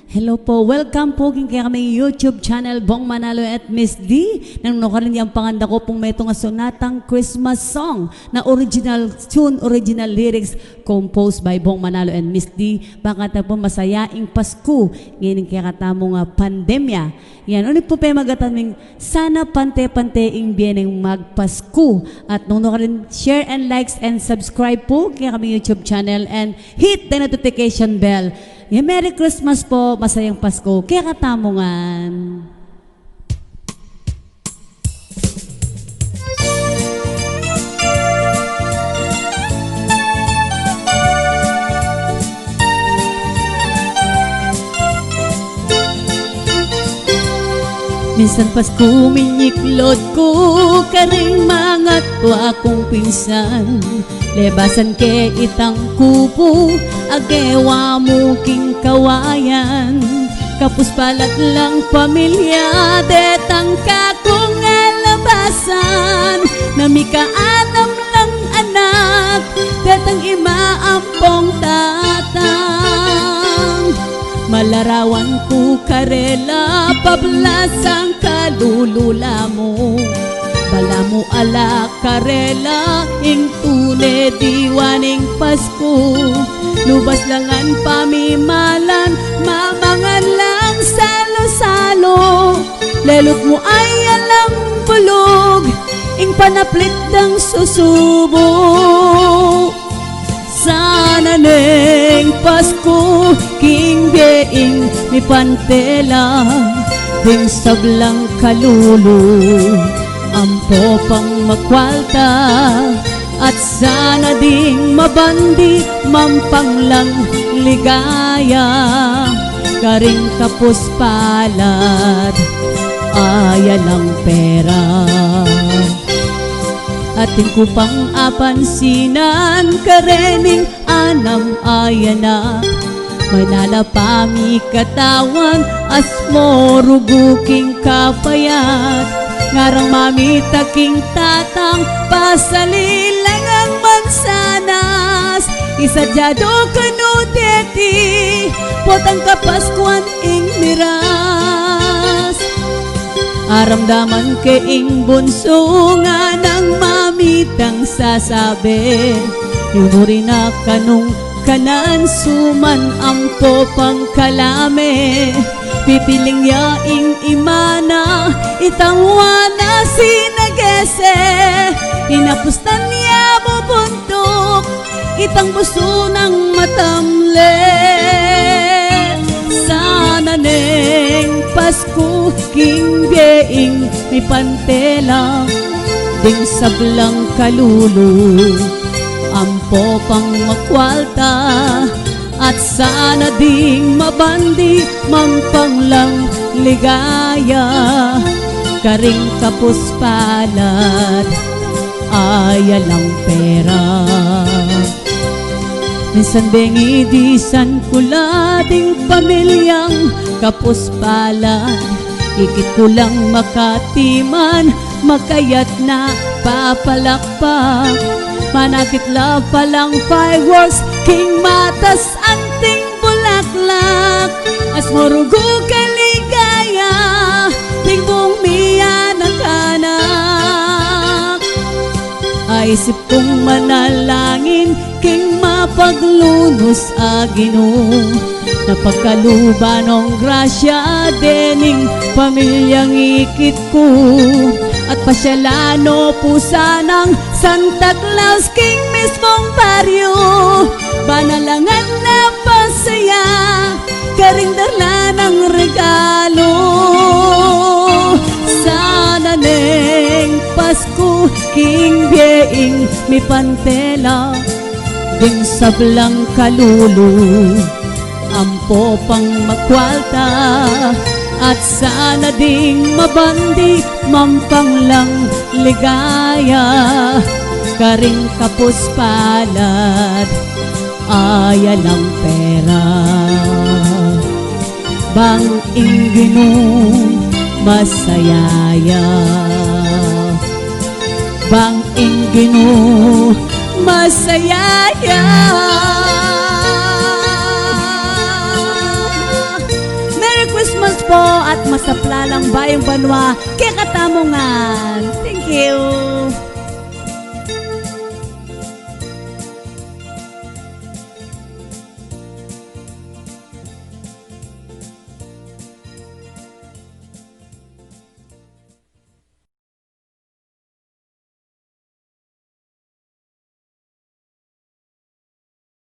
Hello po, welcome po kaya kami YouTube channel Bong Manalo at Miss D. Nang rin yung panganda ko pong may itong sonatang Christmas song na original tune, original lyrics composed by Bong Manalo and Miss D. Bakit po masayaing Pasko ngayon kaya katamo nga pandemya. Yan, ulit po pa magataming sana pante-panteing biyeneng magpasko. At nung rin share and likes and subscribe po kaya kami YouTube channel and hit the notification bell. Yeah, Merry Christmas po, masayang Pasko, kaya katamongan. Minsan Pasko minyiklod ko karing mga tuwa kong pinsan. Lebasan ke itang kupo agewa mo king kawayan. Kapus palat lang pamilya detang kakong labasan. Namikaanam lang anak detang imaampong tatang. Malarawan ko karela pablasang kalulula mo. Bala mo ala karela ing tune diwaning Pasko. Lubas langan pamimalan mamangan lang salo-salo. Lelot mo ay alam bulog ing panaplit dang susubo. Sana neng Pasko king being mi pantela ding sablang kalulu. Ampo pang makwalta at sana ding mabandi mampang lang ligaya. Karing kapos palad aya lang pera. Ating kupang apansinan karening anam ayana. Manalapami katawan asmo ruguking kapayat. Ngarang mami taking tatang pasalilang ang mansanas. Isadyado kanudeti potang kapaskuan ing miras. Aramdaman ke ing bunso nga ng mamitang sasabi. Yunuri na kanong kanan suman ampo pang kalame. Pipiling yaing imana itangwana sinagese. Inapustan niya bubuntok itang buso ng matamle. Sana neng Pasko king being may pantela ding sablang kalulu. Ampo pang makwalta at sana ding mabandi mampang lang ligaya. Karing kapos palad aya lang pera. Minsan bengi disan kula ding pamilyang kapos palad. Ikit ko lang makatiman makayat na papalakpak. Manakit la palang fireworks king matas anting bulaklak. As morugo kaligaya ting buong miyanak anak. Aisip kong manalangin king mapaglunos Ginoo. Napagkalubanong grasya dening pamilyang ikit ko. At pasyalano pusa ng Santa Claus king mismong baryo. Banalangan na pasaya karing dala ng regalo. Sana neng Pasko king being mi pantela ding sablang kalulu. Ampo pang makwalta at sana ding mabandi mampang lang ligaya. Karing kapos palad aya lang pera. Bang Ginoo masayaya. Bang Ginoo masayaya. sa Plalang Bayang Banwa, kaya katamongan. Thank you.